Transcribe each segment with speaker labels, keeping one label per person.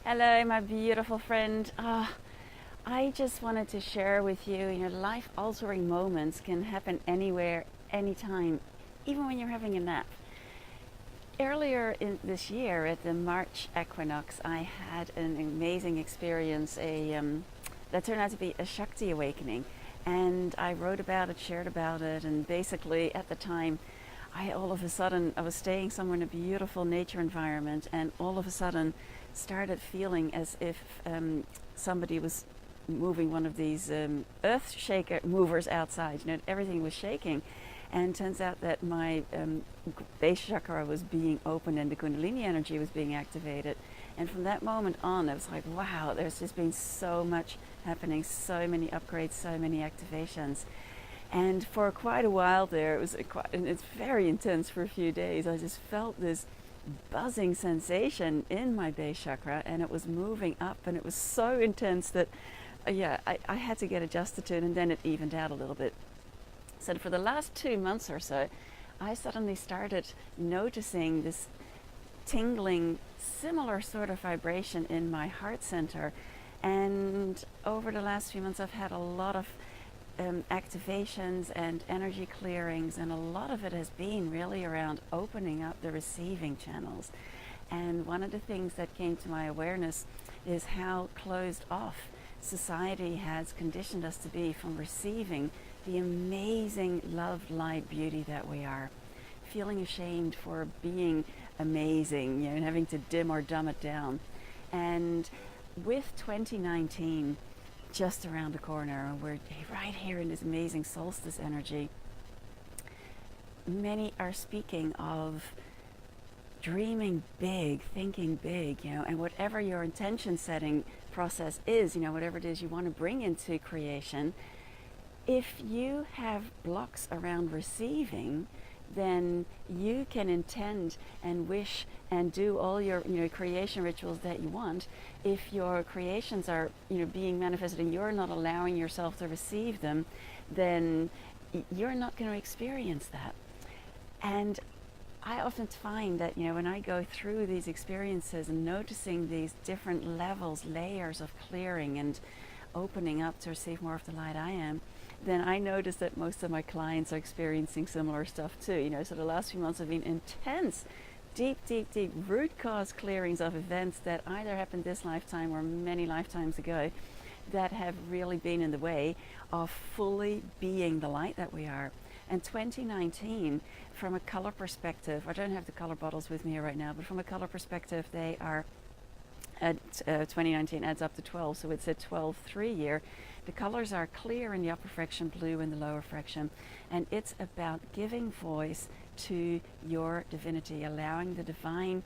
Speaker 1: Hello, my beautiful friend. I just wanted to share with you, life altering moments can happen anywhere, anytime, even when you're having a nap. Earlier in this year, at the March equinox, I had an amazing experience, that turned out to be a Shakti awakening. And I wrote about it, shared about it, and basically at the time, all of a sudden, I was staying somewhere in a beautiful nature environment, and all of a sudden started feeling as if somebody was moving one of these earth shaker movers outside. Everything was shaking. And turns out that my base chakra was being opened and the Kundalini energy was being activated. And from that moment on, I was like, wow, there's just been so much happening, so many upgrades, so many activations. And for quite a while there, and it's very intense for a few days. I just felt this buzzing sensation in my base chakra, and it was moving up, and it was so intense that, I had to get adjusted to it, and then it evened out a little bit. So for the last 2 months or so, I suddenly started noticing this tingling, similar sort of vibration in my heart center. And over the last few months, I've had a lot of activations and energy clearings, and a lot of it has been really around opening up the receiving channels. And one of the things that came to my awareness is how closed off society has conditioned us to be from receiving the amazing love, light, beauty that we are. Feeling ashamed for being amazing, and having to dim or dumb it down. And with 2019 just around the corner, and we're right here in this amazing solstice energy, many are speaking of dreaming big, thinking big, and whatever your intention setting process is, whatever it is you want to bring into creation, if you have blocks around receiving, then you can intend and wish and do all your creation rituals that you want. If your creations are being manifested and you're not allowing yourself to receive them, then you're not going to experience that. And I often find that when I go through these experiences and noticing these different levels, layers of clearing and opening up to receive more of the light I am, then I notice that most of my clients are experiencing similar stuff too. So the last few months have been intense, deep root cause clearings of events that either happened this lifetime or many lifetimes ago, that have really been in the way of fully being the light that we are. And 2019, from a color perspective, I don't have the color bottles with me here right now, but from a color perspective, they are at 2019 adds up to 12, so it's a 12-3 year. The colors are clear in the upper fraction, blue in the lower fraction, and it's about giving voice to your divinity, allowing the divine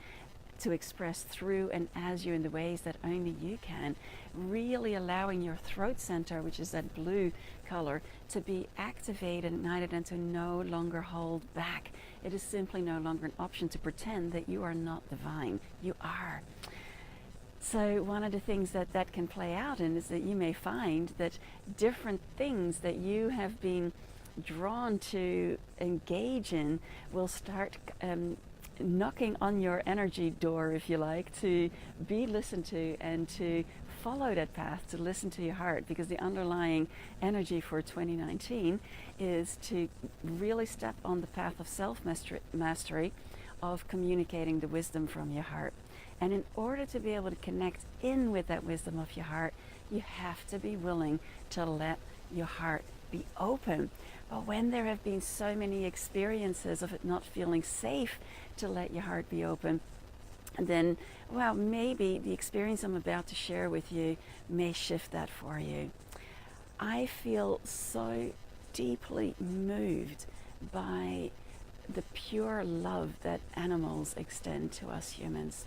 Speaker 1: to express through and as you in the ways that only you can, really allowing your throat center, which is that blue color, to be activated, ignited, and to no longer hold back. It is simply no longer an option to pretend that you are not divine. You are. So one of the things that can play out in is that you may find that different things that you have been drawn to engage in will start knocking on your energy door, if you like, to be listened to and to follow that path, to listen to your heart, because the underlying energy for 2019 is to really step on the path of self-mastery, of communicating the wisdom from your heart. And in order to be able to connect in with that wisdom of your heart, you have to be willing to let your heart be open. But when there have been so many experiences of it not feeling safe to let your heart be open, then, well, maybe the experience I'm about to share with you may shift that for you. I feel so deeply moved by the pure love that animals extend to us humans.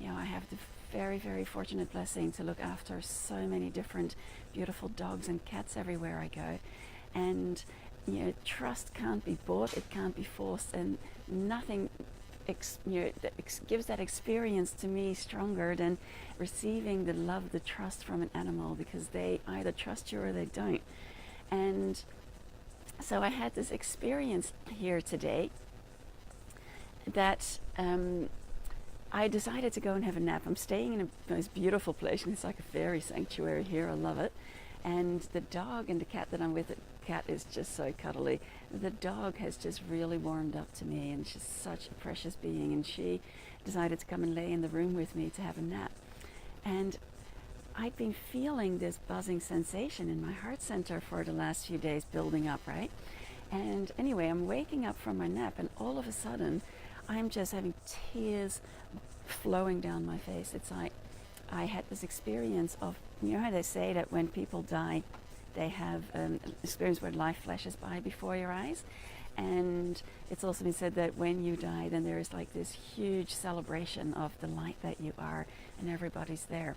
Speaker 1: I have the very, very fortunate blessing to look after so many different beautiful dogs and cats everywhere I go. And, trust can't be bought, it can't be forced, and nothing gives that experience to me stronger than receiving the love, the trust from an animal, because they either trust you or they don't. And so I had this experience here today that I decided to go and have a nap. I'm staying in a most beautiful place, and it's like a fairy sanctuary here. I love it. And the dog and the cat that I'm with, the cat is just so cuddly. The dog has just really warmed up to me, and she's such a precious being. And she decided to come and lay in the room with me to have a nap. And I'd been feeling this buzzing sensation in my heart center for the last few days building up, right? And anyway, I'm waking up from my nap, and all of a sudden, I'm just having tears flowing down my face. It's like I had this experience of, you know how they say that when people die, they have an experience where life flashes by before your eyes? And it's also been said that when you die, then there is like this huge celebration of the light that you are, and everybody's there.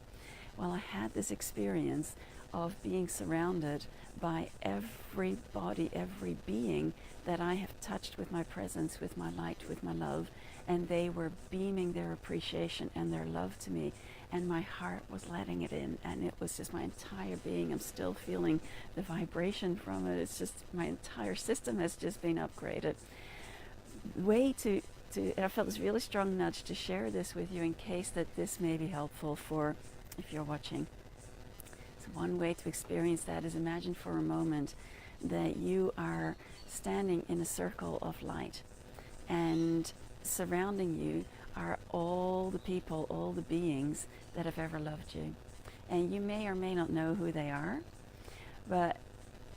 Speaker 1: Well, I had this experience of being surrounded by everybody, every being that I have touched with my presence, with my light, with my love, and they were beaming their appreciation and their love to me, and my heart was letting it in, and it was just my entire being. I'm still feeling the vibration from it. It's just my entire system has just been upgraded. I felt this really strong nudge to share this with you in case that this may be helpful for if you're watching. So one way to experience that is imagine for a moment that you are standing in a circle of light, and surrounding you are all the people, all the beings that have ever loved you. And you may or may not know who they are, but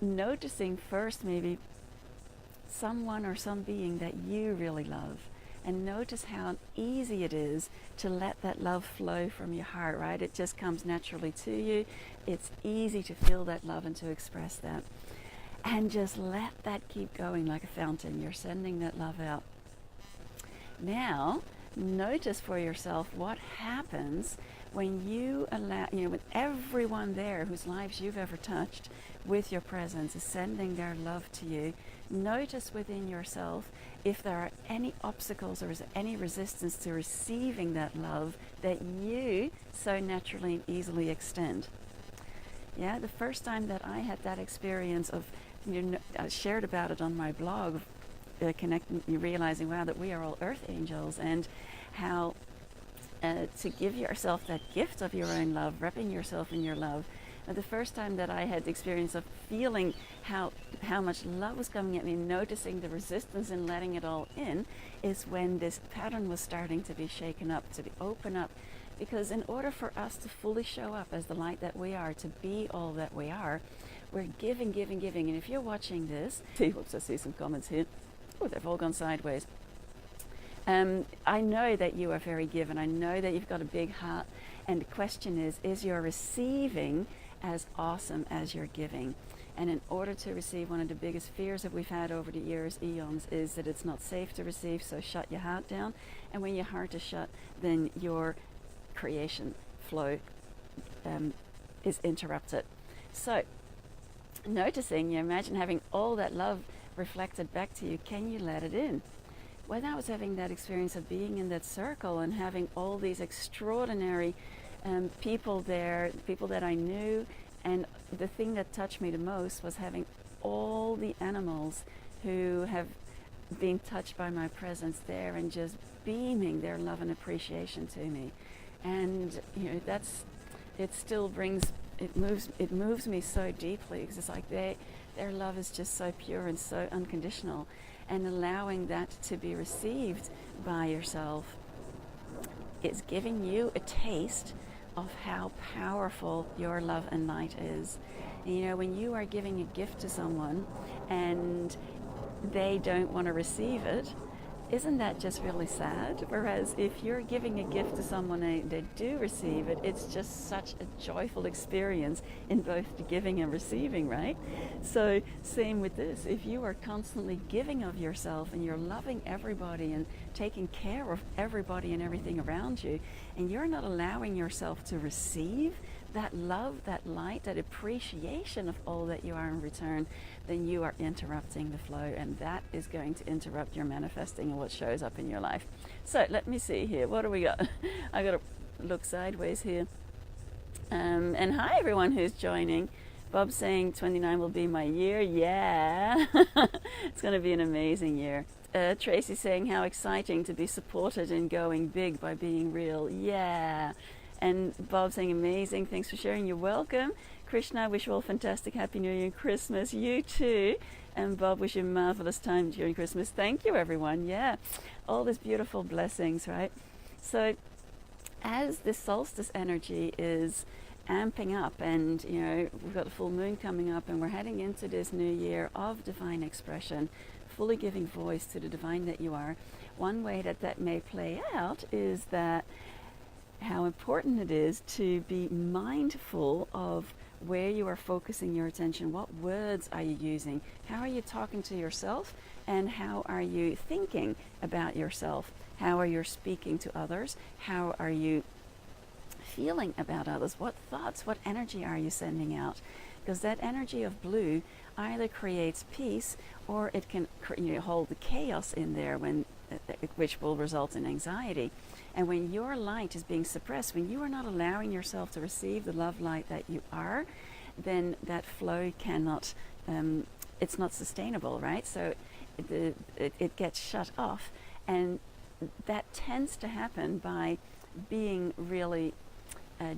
Speaker 1: noticing first maybe someone or some being that you really love, and notice how easy it is to let that love flow from your heart, right? It just comes naturally to you. It's easy to feel that love and to express that. And just let that keep going like a fountain. You're sending that love out. Now, notice for yourself what happens when you allow, with everyone there whose lives you've ever touched with your presence is sending their love to you. Notice within yourself if there are any obstacles or is there any resistance to receiving that love that you so naturally and easily extend. Yeah, the first time that I had that experience of, I shared about it on my blog, connecting, realizing, wow, that we are all earth angels, and how to give yourself that gift of your own love, wrapping yourself in your love. The first time that I had the experience of feeling how much love was coming at me, noticing the resistance and letting it all in, is when this pattern was starting to be shaken up, to be open up. Because in order for us to fully show up as the light that we are, to be all that we are, we're giving, giving, giving. And if you're watching this, whoops, I see some comments here. Oh, they've all gone sideways. I know that you are very given. I know that you've got a big heart. And the question is your receiving as awesome as you're giving? And in order to receive, one of the biggest fears that we've had over the years, eons, is that it's not safe to receive, so shut your heart down. And when your heart is shut, then your creation flow is interrupted. So, noticing, imagine having all that love reflected back to you. Can you let it in? When I was having that experience of being in that circle and having all these extraordinary people there, people that I knew, and the thing that touched me the most was having all the animals who have been touched by my presence there and just beaming their love and appreciation to me. And it moves me so deeply, because it's like their love is just so pure and so unconditional, and allowing that to be received by yourself is giving you a taste of how powerful your love and light is. And when you are giving a gift to someone and they don't want to receive it, isn't that just really sad? Whereas if you're giving a gift to someone and they do receive it, it's just such a joyful experience in both the giving and receiving, right? So same with this. If you are constantly giving of yourself and you're loving everybody and taking care of everybody and everything around you, and you're not allowing yourself to receive that love, that light, that appreciation of all that you are in return, then you are interrupting the flow, and that is going to interrupt your manifesting and what shows up in your life. So let me see here. What do we got? I got to look sideways here. And hi everyone who's joining. Bob's saying 29 will be my year. Yeah, it's going to be an amazing year. Tracy saying how exciting to be supported in going big by being real. Yeah. And Bob saying amazing. Thanks for sharing. You're welcome. Krishna, wish you all fantastic Happy New Year and Christmas. You too. And Bob, wish you a marvelous time during Christmas. Thank you, everyone. Yeah. All these beautiful blessings, right? So as this solstice energy is amping up, and we've got the full moon coming up, and we're heading into this new year of divine expression, fully giving voice to the divine that you are. One way that may play out is that how important it is to be mindful of where you are focusing your attention. What words are you using? How are you talking to yourself? And how are you thinking about yourself? How are you speaking to others? How are you feeling about others? What thoughts, what energy are you sending out? Because that energy of blue either creates peace, or it can hold the chaos in there, which will result in anxiety. And when your light is being suppressed, when you are not allowing yourself to receive the love light that you are, then that flow cannot, it's not sustainable, right? So it gets shut off. And that tends to happen by being really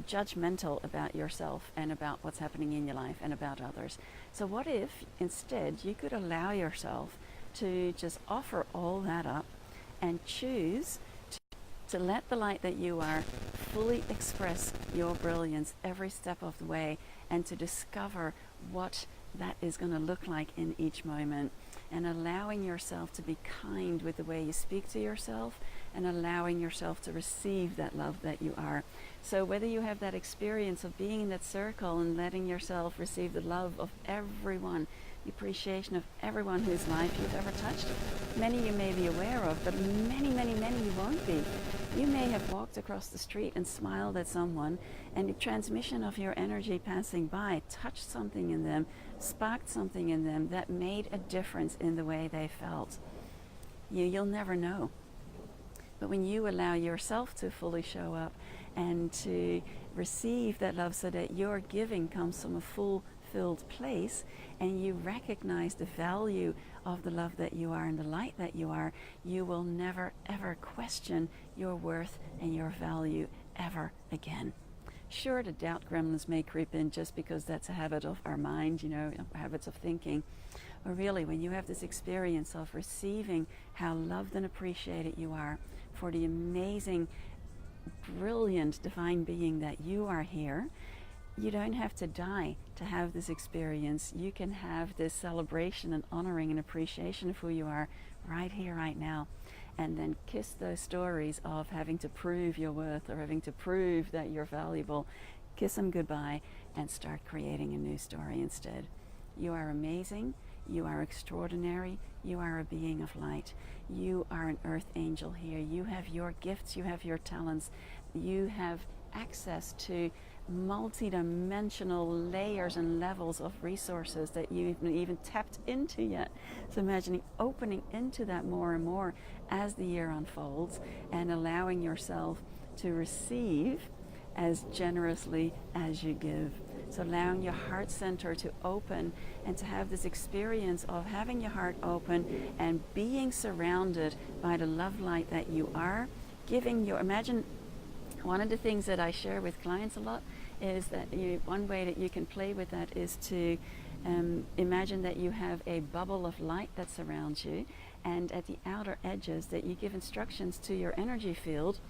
Speaker 1: judgmental about yourself and about what's happening in your life and about others. So what if instead you could allow yourself to just offer all that up and choose to let the light that you are fully express your brilliance every step of the way, and to discover what that is going to look like in each moment, and allowing yourself to be kind with the way you speak to yourself, and allowing yourself to receive that love that you are. So whether you have that experience of being in that circle and letting yourself receive the love of everyone, the appreciation of everyone whose life you've ever touched, many you may be aware of, but many you won't be. You may have walked across the street and smiled at someone, and the transmission of your energy passing by touched something in them, sparked something in them that made a difference in the way they felt. You'll never know. But when you allow yourself to fully show up and to receive that love, so that your giving comes from a fulfilled place, and you recognize the value of the love that you are and the light that you are, you will never ever question your worth and your value ever again. Sure, the doubt gremlins may creep in, just because that's a habit of our mind, habits of thinking. But really, when you have this experience of receiving how loved and appreciated you are for the amazing, brilliant divine being that you are here, you don't have to die to have this experience. You can have this celebration and honoring and appreciation of who you are right here, right now. And then kiss those stories of having to prove your worth or having to prove that you're valuable. Kiss them goodbye and start creating a new story instead. You are amazing. You are extraordinary. You are a being of light. You are an earth angel here. You have your gifts. You have your talents. You have access to multi-dimensional layers and levels of resources that you haven't even tapped into yet. So imagining opening into that more and more as the year unfolds, and allowing yourself to receive as generously as you give. So allowing your heart center to open, and to have this experience of having your heart open and being surrounded by the love light that you are, imagine. One of the things that I share with clients a lot is that one way that you can play with that is to imagine that you have a bubble of light that surrounds you, and at the outer edges that you give instructions to your energy field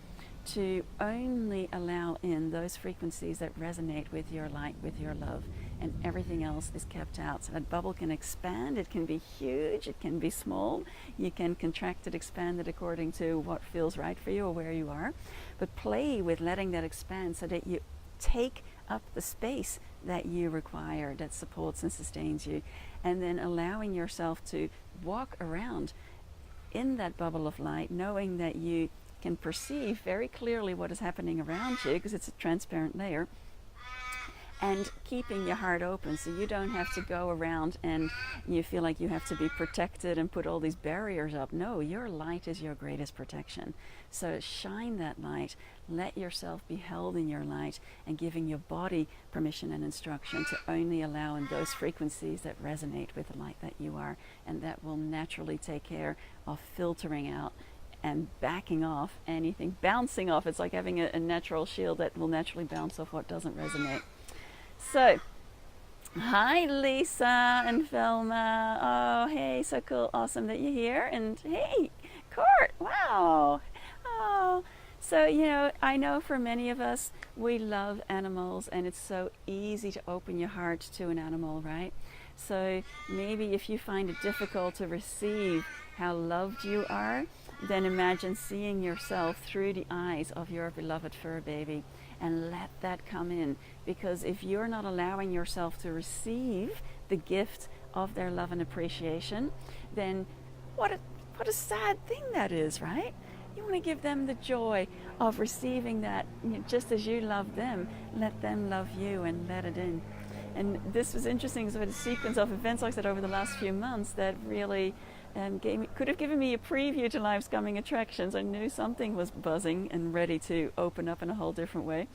Speaker 1: to only allow in those frequencies that resonate with your light, with your love, and everything else is kept out. So that bubble can expand, it can be huge, it can be small, you can contract it, expand it according to what feels right for you or where you are, but play with letting that expand so that you take up the space that you require, that supports and sustains you, and then allowing yourself to walk around in that bubble of light, knowing that you can perceive very clearly what is happening around you because it's a transparent layer, and keeping your heart open so you don't have to go around and you feel like you have to be protected and put all these barriers up. No, your light is your greatest protection. So shine that light, let yourself be held in your light, and giving your body permission and instruction to only allow in those frequencies that resonate with the light that you are, and that will naturally take care of filtering out and backing off anything, bouncing off. It's like having a natural shield that will naturally bounce off what doesn't resonate. So, hi Lisa and Velma. Oh, hey, so cool, awesome that you're here. And hey, Court, wow. Oh, so, I know for many of us, we love animals, and it's so easy to open your heart to an animal, right? So maybe if you find it difficult to receive how loved you are, then imagine seeing yourself through the eyes of your beloved fur baby, and let that come in. Because if you're not allowing yourself to receive the gift of their love and appreciation, then what a sad thing that is, right? You want to give them the joy of receiving that, just as you love them. Let them love you and let it in. And this was interesting, because I had a sequence of events like that over the last few months that really could have given me a preview to life's coming attractions. I knew something was buzzing and ready to open up in a whole different way.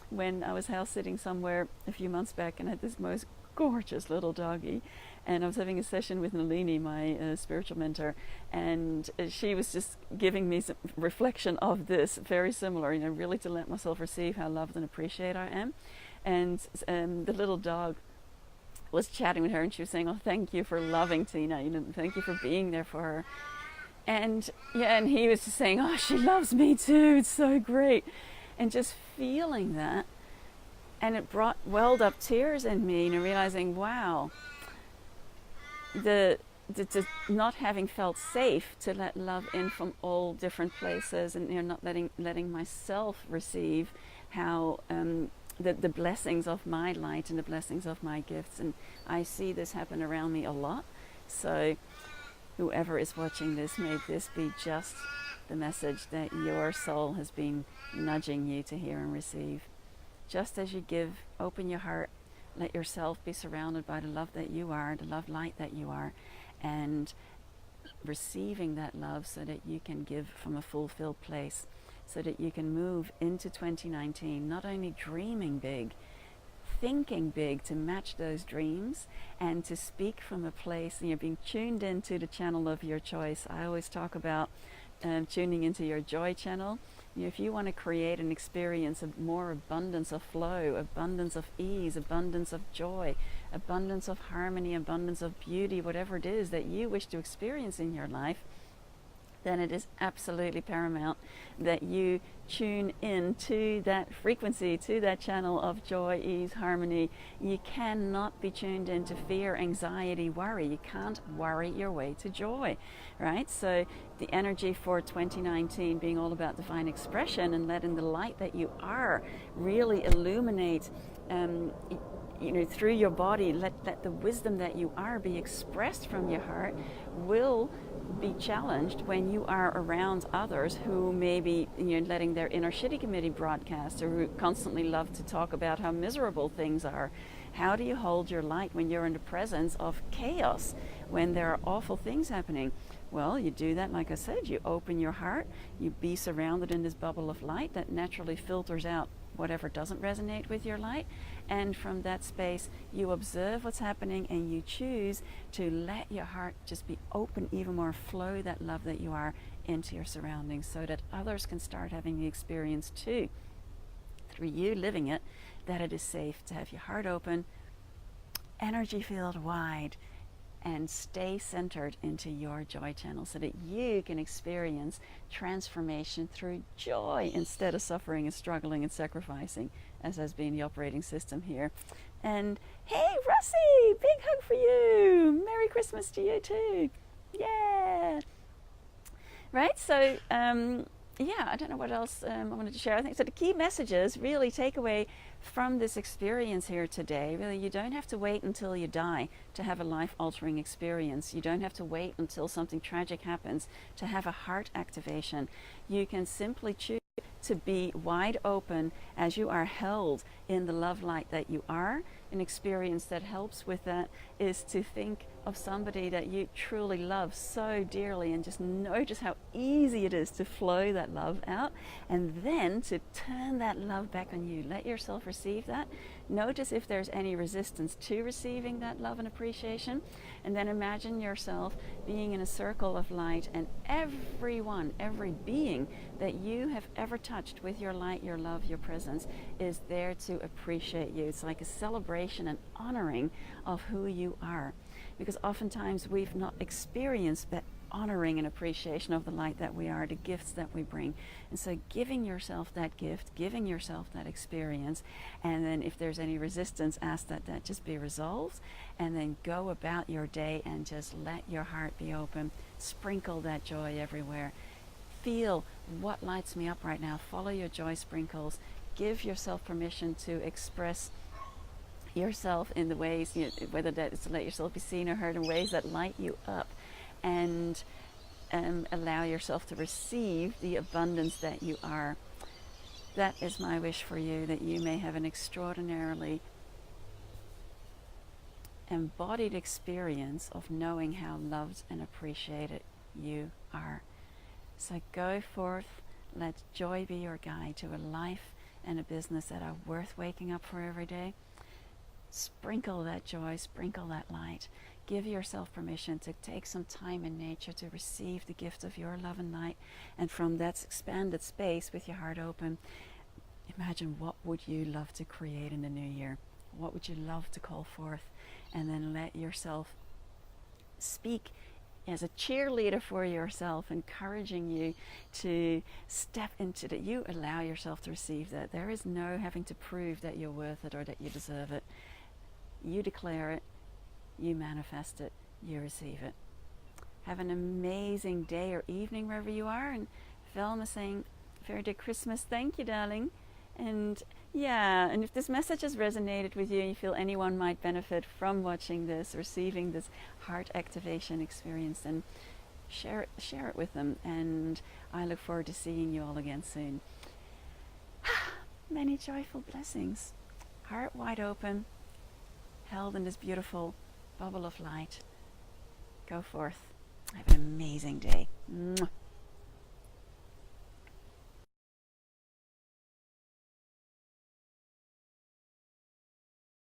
Speaker 1: When I was house sitting somewhere a few months back and had this most gorgeous little doggy, and I was having a session with Nalini, my spiritual mentor, and she was just giving me some reflection of this, very similar, really to let myself receive how loved and appreciated I am. And the little dog was chatting with her, and she was saying, "Oh, thank you for loving Tina. Thank you for being there for her." And and he was just saying, "Oh, she loves me too. It's so great." And just feeling that, and it welled up tears in me, realizing, wow, the not having felt safe to let love in from all different places, and not letting myself receive how the blessings of my light and the blessings of my gifts. And I see this happen around me a lot. So whoever is watching this, may this be just the message that your soul has been nudging you to hear and receive. Just as you open your heart, let yourself be surrounded by the love that you are, the love light that you are, and receiving that love so that you can give from a fulfilled place, so that you can move into 2019 not only dreaming big, thinking big to match those dreams, and to speak from a place, being tuned into the channel of your choice. I always talk about tuning into your joy channel. If you want to create an experience of more abundance of flow, abundance of ease, abundance of joy, abundance of harmony, abundance of beauty, whatever it is that you wish to experience in your life, then it is absolutely paramount that you tune in to that frequency, to that channel of joy, ease, harmony. You cannot be tuned into fear, anxiety, worry. You can't worry your way to joy, right? So the energy for 2019 being all about divine expression and letting the light that you are really illuminate through your body, let the wisdom that you are be expressed from your heart, will be challenged when you are around others who may be letting their inner shitty committee broadcast, or who constantly love to talk about how miserable things are. How do you hold your light when you're in the presence of chaos, when there are awful things happening? Well, you do that, like I said, you open your heart, you be surrounded in this bubble of light that naturally filters out whatever doesn't resonate with your light, and from that space you observe what's happening, and you choose to let your heart just be open even more, flow that love that you are into your surroundings, so that others can start having the experience too, through you living it, that it is safe to have your heart open, energy field wide, and stay centered into your joy channel, so that you can experience transformation through joy instead of suffering and struggling and sacrificing, as has been the operating system here. And hey, Russie, big hug for you. Merry Christmas to you too. Yeah. Right, so I don't know what else I wanted to share. I think so. The key messages, really, takeaway from this experience here today, really, you don't have to wait until you die to have a life-altering experience. You don't have to wait until something tragic happens to have a heart activation. You can simply choose to be wide open as you are held in the love light that you are. An experience that helps with that is to think of somebody that you truly love so dearly and just notice how easy it is to flow that love out, and then to turn that love back on you. Let yourself receive that. Notice if there's any resistance to receiving that love and appreciation, and then imagine yourself being in a circle of light, and everyone, every being that you have ever touched with your light, your love, your presence is there to appreciate you. It's like a celebration and honoring of who you are, because oftentimes we've not experienced that honoring and appreciation of the light that we are, the gifts that we bring. And so giving yourself that gift, giving yourself that experience, and then if there's any resistance, ask that that just be resolved, and then go about your day and just let your heart be open. Sprinkle that joy everywhere. Feel what lights me up right now. Follow your joy sprinkles. Give yourself permission to express yourself in the ways, whether that is to let yourself be seen or heard in ways that light you up, and allow yourself to receive the abundance that you are. That is my wish for you, that you may have an extraordinarily embodied experience of knowing how loved and appreciated you are. So go forth, let joy be your guide to a life and a business that are worth waking up for every day. Sprinkle that joy, sprinkle that light. Give yourself permission to take some time in nature to receive the gift of your love and light. And from that expanded space, with your heart open, imagine what would you love to create in the new year? What would you love to call forth? And then let yourself speak as a cheerleader for yourself, encouraging you to step into that. You allow yourself to receive that. There is no having to prove that you're worth it or that you deserve it. You declare it, you manifest it, you receive it. Have an amazing day or evening wherever you are. And Velma saying, very good Christmas. Thank you, darling. And yeah, and if this message has resonated with you and you feel anyone might benefit from watching this, receiving this heart activation experience, then share it with them. And I look forward to seeing you all again soon. Many joyful blessings. Heart wide open, held in this beautiful bubble of light. Go forth. Have an amazing day. Mwah.